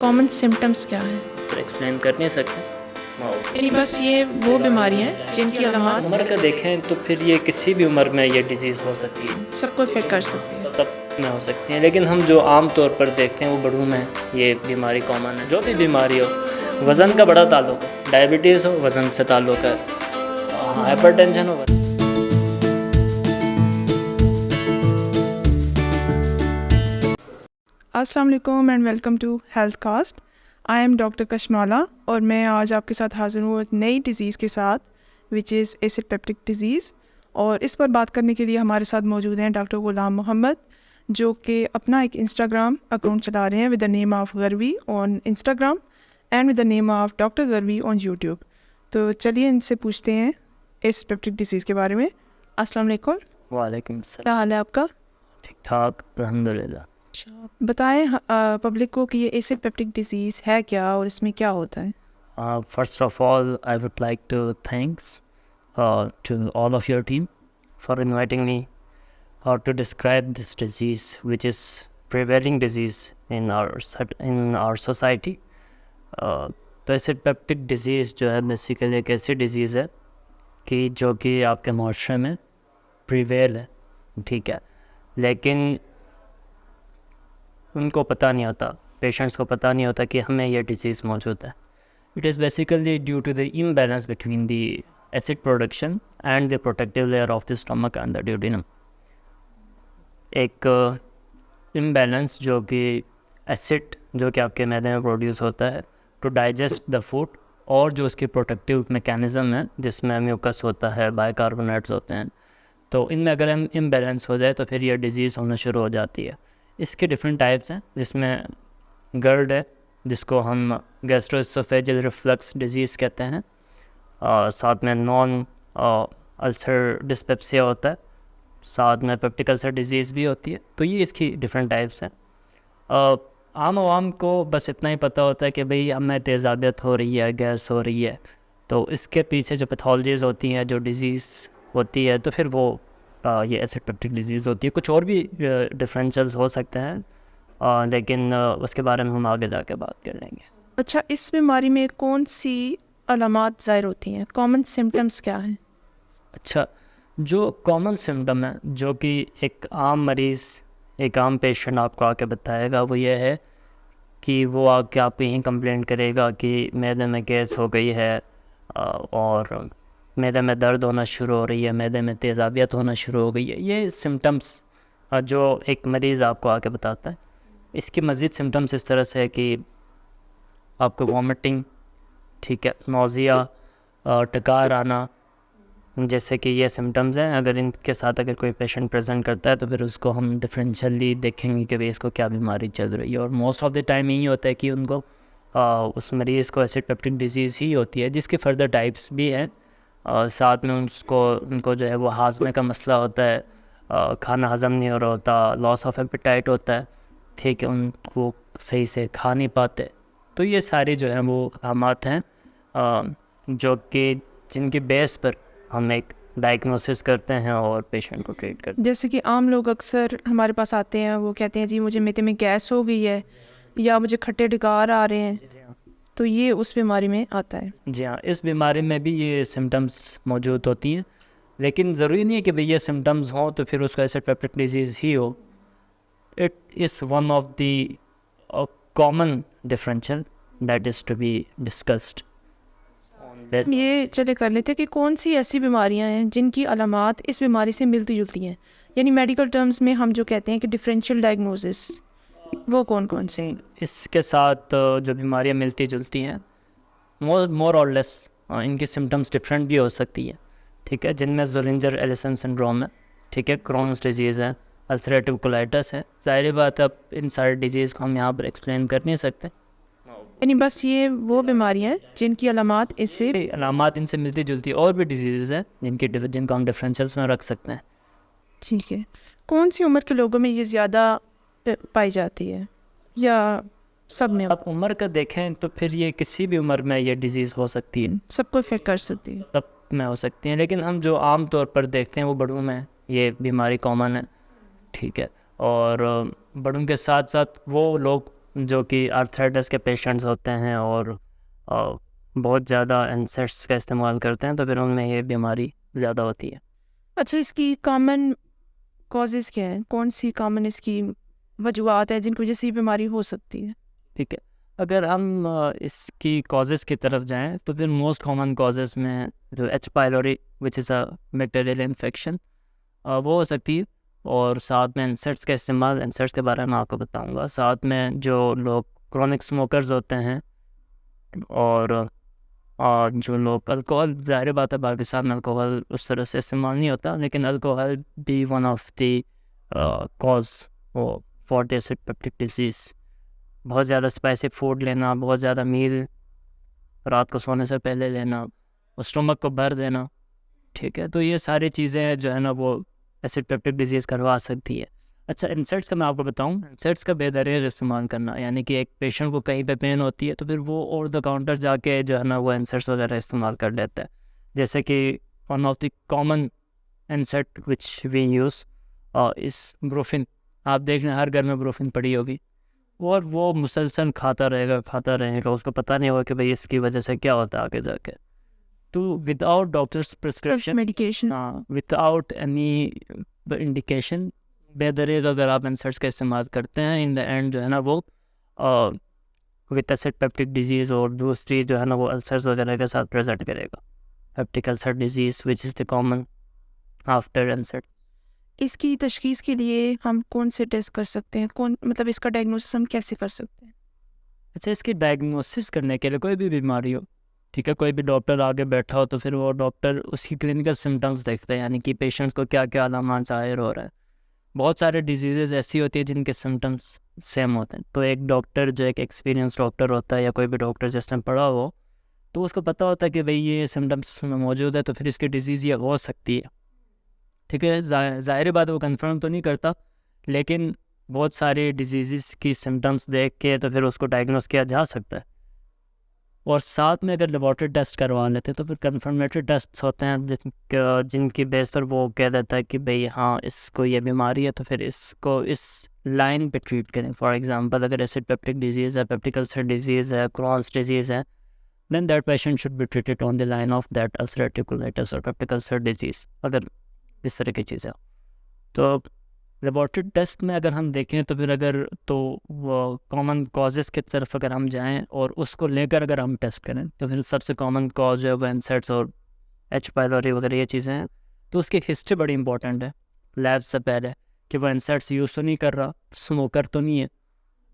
Common symptoms क्या हैं? तो एक्सप्लेन कर नहीं सकते। यानी बस ये वो बीमारियां हैं जिनकी अलामात उम्र का देखें तो फिर ये किसी भी उम्र में ये डिज़ीज़ हो सकती है, सबको इफेक्ट कर सकती है। सब में हो सकती हैं, लेकिन हम जो आम तौर पर देखते हैं वो बड़ों में ये बीमारी कॉमन है। जो भी बीमारी हो, वज़न का बड़ा ताल्लुक है, डायबिटीज़ हो वज़न से ताल्लुक है, हाइपरटेंशन हो। अस्सलाम वालेकुम and welcome to health cast. I am doctor Kashmala और मैं आज आपके साथ हाज़िर हूँ एक नई डिज़ीज़ के साथ which is acid peptic disease. और इस पर बात करने के लिए हमारे साथ मौजूद हैं डॉक्टर ग़ुलाम मोहम्मद, जो कि अपना एक इंस्टाग्राम अकाउंट चला रहे हैं with the name of Garvi on Instagram and with the name of doctor Garvi on YouTube. तो चलिए इनसे पूछते हैं एसिड पेप्टिक डिज़ीज़ के बारे में। अस्सलाम वालेकुम, वालेकुम सलाम। क्या हाल है आपका? ठीक ठाक अल्हम्दुलिल्लाह। बताएं पब्लिक को कि ये एसिड पेप्टिक डिज़ीज़ है क्या और इसमें क्या होता है? First of all, I would like to thanks to all of your team for inviting me to describe this disease, which is prevailing disease in our society. तो एसिड पेप्टिक डिज़ीज़ जो है बेसिकली एक ऐसी disease है कि जो कि आपके माशरे में प्रिवेल है, ठीक है, लेकिन उनको पता नहीं होता, पेशेंट्स को पता नहीं होता कि हमें यह डिज़ीज़ मौजूद है। It is basically due to the imbalance between the acid production and the protective layer of the stomach and the duodenum. एक imbalance जो कि एसिड जो कि आपके मैदे में प्रोड्यूस होता है टू डाइजेस्ट द फूड, और जो उसकी प्रोटेक्टिव मैकेनिज़्म है जिसमें म्यूकस होता है, बाइकार्बोनेट्स होते हैं, तो इनमें अगर हम इम्बैलेंस हो जाए तो फिर ये डिज़ीज़ होना शुरू हो जाती है। इसके डिफरेंट टाइप्स हैं, जिसमें गर्ड है जिसको हम गैस्ट्रोएसोफेजियल रिफ्लक्स डिजीज़ कहते हैं, साथ में नॉन अल्सर डिस्पेप्सिया होता है, साथ में पेप्टिक अल्सर डिजीज़ भी होती है। तो ये इसकी डिफरेंट टाइप्स हैं। आम आवाम को बस इतना ही पता होता है कि भाई हमें तेज़ाबियत हो रही है, गैस हो रही है, तो इसके पीछे जो पैथोलॉजीज़ होती हैं, जो डिज़ीज़ होती है, तो फिर वो ये एसिड पेप्टिक डिजीज़ होती है। कुछ और भी डिफरेंशियल्स हो सकते हैं, लेकिन उसके बारे में हम आगे जाके बात कर लेंगे। अच्छा, इस बीमारी में कौन सी अलामात ज़ाहिर होती हैं? कॉमन सिम्टम्स क्या हैं? अच्छा, जो कॉमन सिम्टम है जो कि एक आम मरीज़, एक आम पेशेंट आपको आके बताएगा, वो ये है कि वो आके आपको यही कंप्लेंट करेगा कि मैदे में गैस हो गई है, और मैदे में दर्द होना शुरू हो रही है, मैदे में तेज़ाबियत होना शुरू हो गई है। ये सिम्टम्स जो एक मरीज़ आपको आके बताता है। इसकी मज़ीद सिम्टम्स इस तरह से है कि आपको वॉमिटिंग, ठीक है, नौज़िया, टकार आना, जैसे कि ये सिम्टम्स हैं। अगर इनके साथ अगर कोई पेशेंट प्रेजेंट करता है तो फिर उसको हम डिफरेंशियली देखेंगे कि भाई इसको क्या बीमारी चल रही है, और मोस्ट ऑफ द टाइम यही होता है कि उनको उस मरीज़ को एसिड पेप्टिक डिजीज़ ही होती है, जिसके फर्दर टाइप्स भी हैं। साथ में उनको जो है वो हाजमे का मसला होता है, खाना हज़म नहीं हो रहा होता, लॉस ऑफ एपेटाइट होता है, ठीक है, उनको सही से खा नहीं पाते। तो ये सारी जो है वो अलामात हैं जो कि जिनकी बेस पर हम एक डायग्नोसिस करते हैं और पेशेंट को ट्रीट करते हैं। जैसे कि आम लोग अक्सर हमारे पास आते हैं, वो कहते हैं जी मुझे मैदे में गैस हो गई है या मुझे खट्टे डकार आ रहे हैं, तो ये उस बीमारी में आता है। जी हाँ, इस बीमारी में भी ये सिम्टम्स मौजूद होती हैं, लेकिन ज़रूरी नहीं है कि भाई ये सिम्टम्स हों तो फिर उसको एसिड पेप्टिक डिजीज़ ही हो। It is one of the common differential that is to be discussed. ये चले कर लेते हैं कि कौन सी ऐसी बीमारियां हैं जिनकी अलामात इस बीमारी से मिलती जुलती हैं, यानी मेडिकल टर्म्स में हम जो कहते हैं कि डिफरेंशियल डायग्नोसिस, वो कौन कौन से हैं? इसके साथ जो बीमारियां मिलती जुलती हैं, मोर और लेस इनकी सिम्टम्स डिफरेंट भी हो सकती है, ठीक है, जिनमें ज़ोलिंजर एलिसन सिंड्रोम है, ठीक है, क्रोन्स डिजीज़ है, अल्सरेटिव कोलाइटिस है। ज़ाहिर बात है, अब इन सारे डिजीज़ को हम यहाँ पर एक्सप्लेन कर नहीं सकते। यानी बस ये वो बीमारियां हैं जिनकी अलामात इससे अलामात इनसे मिलती जुलती और भी डिजीज़ हैं जिनको हम डिफरेंशियल्स में रख सकते हैं। ठीक है। कौन सी उम्र के लोगों में ये ज़्यादा पाई जाती है या सब में? आप उम्र का देखें तो फिर ये किसी भी उम्र में ये डिज़ीज़ हो सकती है, सबको इफेक्ट कर सकती है। सब में हो सकती हैं, लेकिन हम जो आम तौर पर देखते हैं वो बड़ों में ये बीमारी कॉमन है, ठीक है, और बड़ों के साथ साथ वो लोग जो कि आर्थराइटिस के पेशेंट्स होते हैं और बहुत ज़्यादा एनसेट्स का इस्तेमाल करते हैं, तो फिर उनमें ये बीमारी ज़्यादा होती है। अच्छा, इसकी कॉमन कॉजेज़ क्या हैं? कौन सी कॉमन इसकी वजूहत है जिनकी वजह से ये बीमारी हो सकती है? ठीक है, अगर हम इसकी कॉजेज़ की तरफ जाएं तो फिर मोस्ट कॉमन कॉजेज़ में जो H pylori which is a bacterial infection वो हो सकती है, और साथ में इंसेक्ट्स का इस्तेमाल, इंसेक्ट्स के बारे में आपको बताऊंगा। साथ में जो लोग क्रॉनिक स्मोकर्स होते हैं और जो लोग अल्कोहल, ज़ाहिर बात है पाकिस्तान में अल्कोहल उस तरह से इस्तेमाल नहीं होता, लेकिन अल्कोहल भी one of the cause for the acid peptic disease. बहुत ज़्यादा स्पाइसी फूड लेना, बहुत ज़्यादा मील रात को सोने से पहले लेना, और स्टमक को भर देना, ठीक है, तो ये सारी चीज़ें जो है ना वो एसिड पेप्टिक डिजीज़ करवा सकती है। अच्छा, इंसेक्ट्स का मैं आपको बताऊं, इंसेक्ट्स का बेदरेज इस्तेमाल करना, यानी कि एक पेशेंट को कहीं पे पेन होती है तो फिर वो ओवर द काउंटर जाके जो है ना वो इंसेक्ट्स वगैरह इस्तेमाल कर लेता है। जैसे कि one of the common insect which we use is brofin. आप देख लें हर घर में ब्रोफिन पड़ी होगी, और वो मुसलसल खाता रहेगा, उसको पता नहीं होगा कि भाई इसकी वजह से क्या होता है आगे जाके। तो विदाउट डॉक्टर्स प्रिस्क्रिप्शन, मेडिकेशन। हाँ, विदाउट एनी इंडिकेशन, बेदरेज अगर आप इंसेक्ट्स का इस्तेमाल करते हैं, इन द एंड जो है ना वो विद एसिड पेप्टिक डिजीज़ और दूसरी जो है ना वो अल्सर्स वगैरह के साथ प्रेजेंट करेगा। Peptic ulcer disease which is the common after insect. इसकी तशखीस के लिए हम कौन से टेस्ट कर सकते हैं? मतलब इसका डायग्नोसिस हम कैसे कर सकते हैं? अच्छा, इसकी डायग्नोसिस करने के लिए कोई भी बीमारी हो, ठीक है, कोई भी डॉक्टर आगे बैठा हो तो फिर वो डॉक्टर उसकी क्लिनिकल सिम्टम्स देखते हैं, यानी कि पेशेंट्स को क्या क्या अलामात ज़ाहिर हो रहा है। बहुत सारे डिजीज़ेज़ ऐसी होती है जिनके सिम्टम्स सेम होते हैं, तो एक डॉक्टर जो एक एक्सपीरियंस डॉक्टर होता है या कोई भी डॉक्टर जिसने पढ़ा हो, तो उसको पता होता है कि भाई ये सिम्टम्स में मौजूद है तो फिर इसकी डिज़ीज़ ये हो सकती है, ठीक है। ज़ाहिर बात है वो कंफर्म तो नहीं करता, लेकिन बहुत सारे डिजीज़ की सिम्टम्स देख के तो फिर उसको डायग्नोस किया जा सकता है। और साथ में अगर लेबॉर्ट्री टेस्ट करवा लेते हैं तो फिर कन्फर्मेटरी टेस्ट होते हैं जिनकी बेस पर वो कह देता है कि भाई हाँ इसको ये बीमारी है, तो फिर इसको इस लाइन पे ट्रीट करें। फॉर एग्जांपल, अगर एसिड पेप्टिक डिजीज़ है, पेप्टिक अल्सर डिजीज़ है, क्रॉन्स डिजीज़ है, then that patient should be treated on the line of that ulcerative colitis or peptic ulcer disease। अगर इस तरह की चीज़ें, तो लेबॉर्ट्री टेस्ट में अगर हम देखें तो फिर अगर तो वो कॉमन कॉजेज़ की तरफ अगर हम जाएं और उसको लेकर अगर हम टेस्ट करें तो फिर सबसे कॉमन कॉज है वो इंसेक्ट्स और एच पाइलोरी वगैरह ये चीज़ें हैं, तो उसकी हिस्ट्री बड़ी इंपॉर्टेंट है लैब से पहले, कि वो इंसेक्ट्स यूज़ तो नहीं कर रहा, स्मोकर तो नहीं है।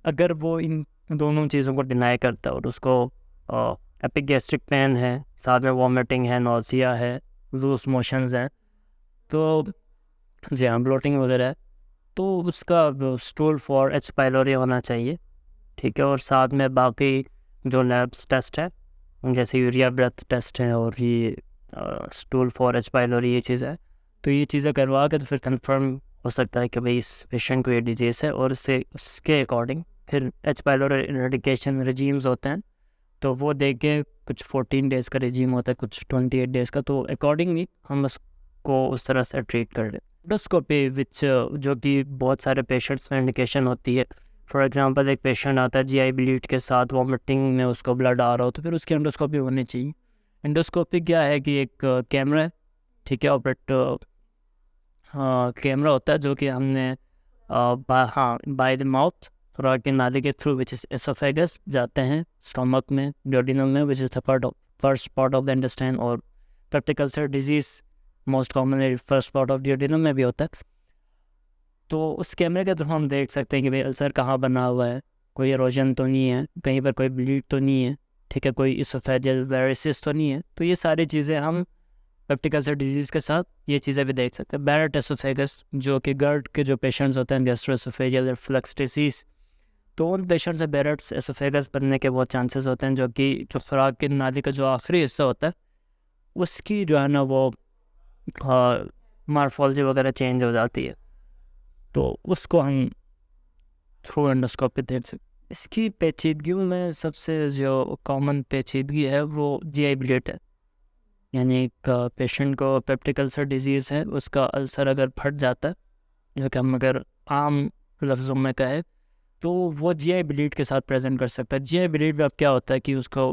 अगर वो इन दोनों चीज़ों को डिनाई करता है और उसको एपिगैस्ट्रिक पेन है, साथ में वॉमिटिंग है, नोज़िया है, लूज मोशंस है, तो जी हाँ ब्लोटिंग वगैरह है, तो उसका स्टूल फॉर एच पाइलोरी होना चाहिए, ठीक है। और साथ में बाकी जो लैब्स टेस्ट है जैसे यूरिया ब्रेथ टेस्ट है और ये स्टूल फॉर एच पाइलोरी ये चीज़ है, तो ये चीज़ें करवा के तो फिर कंफर्म हो सकता है कि भाई इस पेशेंट को ये डिजीज़ है, और उसके अकॉर्डिंग फिर एच पाइलोरी इरेडिकेशन रेजीम्स होते हैं, तो वो देख के कुछ 14 डेज़ का रेजीम होता है, कुछ 28 डेज़ का, तो अकॉर्डिंगली हम उसको उस तरह से ट्रीट कर लें। एंडोस्कोपी विच जो कि बहुत सारे पेशेंट्स में इंडिकेशन होती है। फॉर एग्जांपल, एक पेशेंट आता है जीआई ब्लीड के साथ, वॉमिटिंग में उसको ब्लड आ रहा हो, तो फिर उसकी एंडोस्कोपी होनी चाहिए। एंडोस्कोपी क्या है कि एक कैमरा है, ठीक है, ऑपरेट कैमरा होता है जो कि हमने बाय द माउथ खुराक की नाली के थ्रू विच इज़ एसोफेगस जाते हैं स्टमक में, ड्यूडेनम में which is the first part of the intestine, और peptic ulcer disease most commonly first part of duodenum में भी होता है। तो उस कैमरे के थ्रू हम देख सकते हैं कि भाई अल्सर कहाँ बना हुआ है, कोई एरोजन तो नहीं है, कहीं पर कोई ब्लीड तो नहीं है, ठीक है, कोई इसोफेजियल वेरिसिस तो नहीं है। तो ये सारी चीज़ें हम पेप्टिक अल्सर डिजीज़ के साथ ये चीज़ें भी देख सकते हैं। बैरेट एसोफेगस जो कि गर्ड के जो पेशेंट्स होते हैं, गैस्ट्रोएसोफेजियल रिफ्लक्स डिसीज़, तो उन पेशेंट से बैरेट्स एसोफेगस बनने के बहुत चांसेस होते हैं, जो कि जो खुराक की नाली का जो आखिरी हिस्सा होता है उसकी जो है ना वो मार्फोलॉजी वगैरह चेंज हो जाती है, तो उसको हम थ्रू एंडोस्कोपी देख सकते। इसकी पेचीदगियों में सबसे जो कॉमन पेचीदगी है वो जीआई ब्लीड है, यानी एक पेशेंट को पेप्टिक अल्सर डिजीज़ है, उसका अल्सर अगर फट जाता है, जो कि हम अगर आम लफ्ज़ों में कहें तो वो जीआई ब्लीड के साथ प्रेजेंट कर सकता है। जीआई ब्लीड में अब क्या होता है कि उसको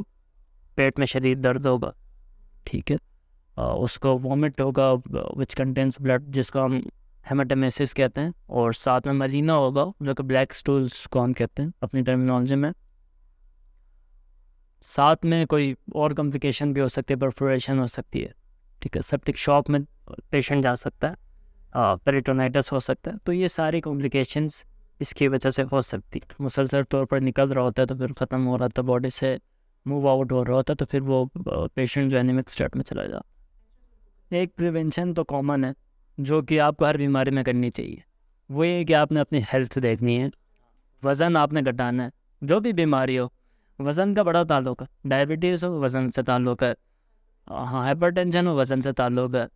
पेट में शदीद दर्द होगा, ठीक है, उसको वॉमिट होगा विच कंटेंस ब्लड, जिसको हम हेमाटेमेसिस कहते हैं, और साथ में मरीना होगा जो कि ब्लैक स्टूल्स को हम कहते हैं अपनी टर्मिनोलॉजी में। साथ में कोई और कॉम्प्लिकेशन भी हो सकती है, परफोरेशन हो सकती है, ठीक है, सेप्टिक शॉक में पेशेंट जा सकता है, पेरिटोनाइटिस हो सकता है। तो ये सारी कॉम्प्लिकेशंस इसकी वजह से हो सकती है। मुसलसल तौर पर निकल रहा होता है तो फिर ख़त्म हो रहा था, बॉडी से मूव आउट हो रहा होता है, तो फिर वो पेशेंट जो एनीमिक स्टेट में चला जाता है। एक प्रिवेंशन तो कॉमन है जो कि आपको हर बीमारी में करनी चाहिए, वो ये कि आपने अपनी हेल्थ देखनी है, वज़न आपने घटाना है। जो भी बीमारी हो, वज़न का बड़ा ताल्लुक है, डायबिटीज़ हो वज़न से ताल्लुक है, हाँ हाइपरटेंशन हो वज़न से ताल्लुक है,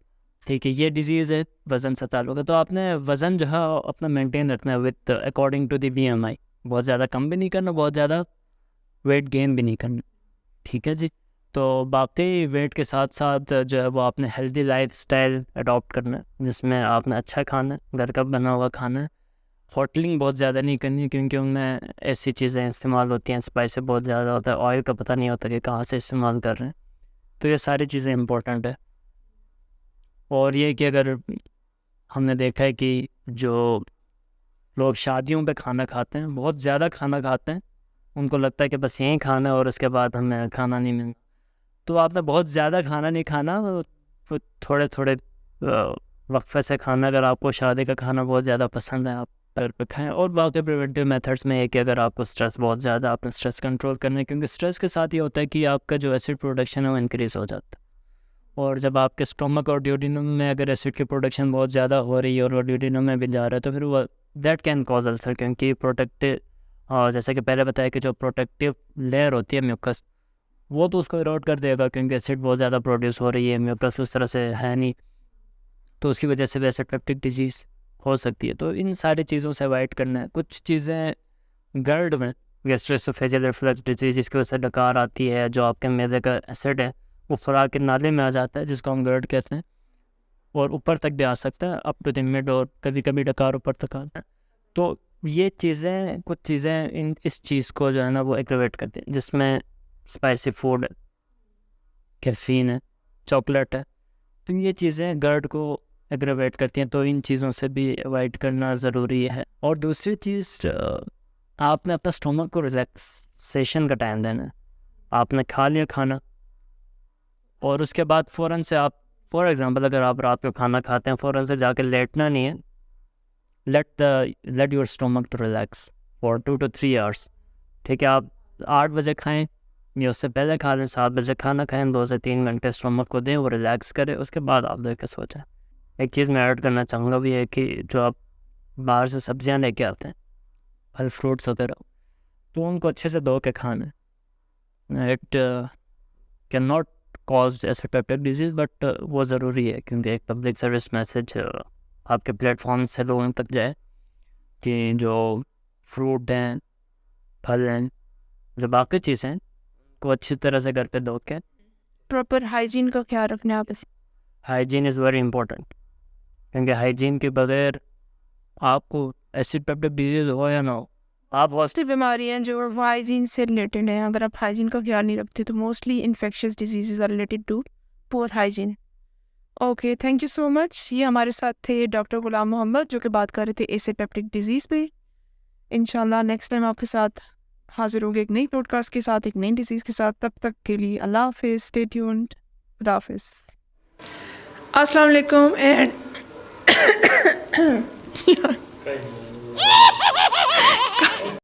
ठीक है, ये डिजीज़ है वज़न से ताल्लुक है। तो आपने वज़न जो है अपना मेंटेन रखना है with according to the BMI, बहुत ज़्यादा कम भी नहीं करना, बहुत ज़्यादा वेट गेन भी नहीं करना, ठीक है जी। तो बाकी वेट के साथ साथ जो है वो आपने हेल्दी लाइफ स्टाइल अडॉप्ट करना है, जिसमें आपने अच्छा खाना है, घर का बना हुआ खाना है, होटलिंग बहुत ज़्यादा नहीं करनी है क्योंकि उनमें ऐसी चीज़ें इस्तेमाल होती हैं, स्पाइस बहुत ज़्यादा होता है, ऑयल का पता नहीं होता कि कहाँ से इस्तेमाल कर रहे हैं। तो ये सारी चीज़ें इंपॉर्टेंट है। और ये कि अगर हमने देखा है कि जो लोग शादियों पे खाना खाते हैं, बहुत ज़्यादा खाना खाते हैं, उनको लगता है कि बस यहीं खाना है और उसके बाद हमें खाना नहीं मिलना। तो आपने बहुत ज़्यादा खाना नहीं खाना, थोड़े थोड़े वक्फे से खाना। अगर आपको शादी का खाना बहुत ज़्यादा पसंद है, आप घर पे खाएँ। और बाकी प्रिवेंटिव मेथड्स में है कि अगर आपको स्ट्रेस बहुत ज़्यादा, आपने स्ट्रेस कंट्रोल करना है, क्योंकि स्ट्रेस के साथ ये होता है कि आपका जो एसिड प्रोडक्शन है वो इंक्रीज़ हो जाता है। और जब आपके स्टोमक और ड्यूडिनम में अगर एसिड की प्रोडक्शन बहुत ज़्यादा हो रही है और वो ड्यूडिनम में भी जा रहा है, तो फिर वो दैट कैन कॉज अल्सर, क्योंकि प्रोटेक्टिव, जैसे कि पहले बताया कि जो प्रोटेक्टिव लेयर होती है म्यूकस, वो तो उसको इरोड कर देगा क्योंकि एसिड बहुत ज़्यादा प्रोड्यूस हो रही है, म्यूकस उस तरह से है नहीं, तो उसकी वजह से भी एसिड पेप्टिक डिजीज़ हो सकती है। तो इन सारी चीज़ों से अवॉइड करना है। कुछ चीज़ें गर्ड में, गैस्ट्रोएसोफेजियल रिफ्लक्स डिजीज़, जिसकी वजह से डकार आती है, जो आपके मैदे का एसिड है वो खुराक के नाले में आ जाता है, जिसको हम गर्ड कहते हैं, और ऊपर तक भी आ सकता है, अप टू द मिड, और कभी कभी डकार ऊपर तक आता है। तो ये चीज़ें, कुछ चीज़ें इस चीज़ को जो है ना वो एग्रेवेट करती हैं, जिसमें स्पाइसी फूड है, कैफीन है, चॉकलेट है। तो ये चीज़ें गर्ड को एग्रेवेट करती हैं, तो इन चीज़ों से भी अवॉइड करना ज़रूरी है। और दूसरी चीज़, आपने अपना स्टोमक को रिलैक्सेशन का टाइम देना है। आपने खा लिया खाना और उसके बाद फ़ौरन से आप, फॉर एग्ज़ाम्पल अगर आप रात को खाना खाते हैं, फ़ौरन से जाके लेटना नहीं है। Let your stomach to relax for 2 to 3 hours, ठीक है। आप 8 बजे खाएं या उससे पहले खा लें, 7 बजे खाना खाएं, 2 से 3 घंटे स्टोमक को दें, वो रिलैक्स करें, उसके बाद आप लेकर सो जाएं। एक चीज़ मैं ऐड करना चाहूँगा भी है कि जो आप बाहर से सब्जियां लेके आते हैं, फल फ्रूट्स वगैरह, तो उनको अच्छे से धो के खाना है। It can not cause acid peptic disease, but वो ज़रूरी है क्योंकि एक पब्लिक सर्विस मैसेज आपके प्लेटफॉर्म से लोगों तक जाए कि जो फ्रूट हैं, फल हैं, जो बाकी चीज़ें हैं, को अच्छी तरह से घर पे धो के। प्रॉपर हाइजीन का ख्याल रखना है आप। हाइजीन इज़ वेरी इंपॉर्टेंट, क्योंकि हाइजीन के बगैर आपको एसिड पेप्टिक डिजीज़ हो या ना हो, आप मोस्टली बीमारियां जो हाइजीन से रिलेटेड हैं, अगर आप हाइजीन का ख्याल नहीं रखते तो mostly infectious diseases are related to poor hygiene. Okay, thank you so much. ये हमारे साथ थे डॉक्टर गुलाम मोहम्मद, जो कि बात कर रहे थे एसिड पेप्टिक डिजीज़ पे। इंशाल्लाह नेक्स्ट टाइम आपके साथ हाजिर होंगे एक नई पॉडकास्ट के साथ, एक नई डिजीज़ के साथ। तब तक के लिए अल्लाह हाफिज़, स्टे ट्यून्ड, खुदा हाफिज़। अस्सलाम वालेकुम एंड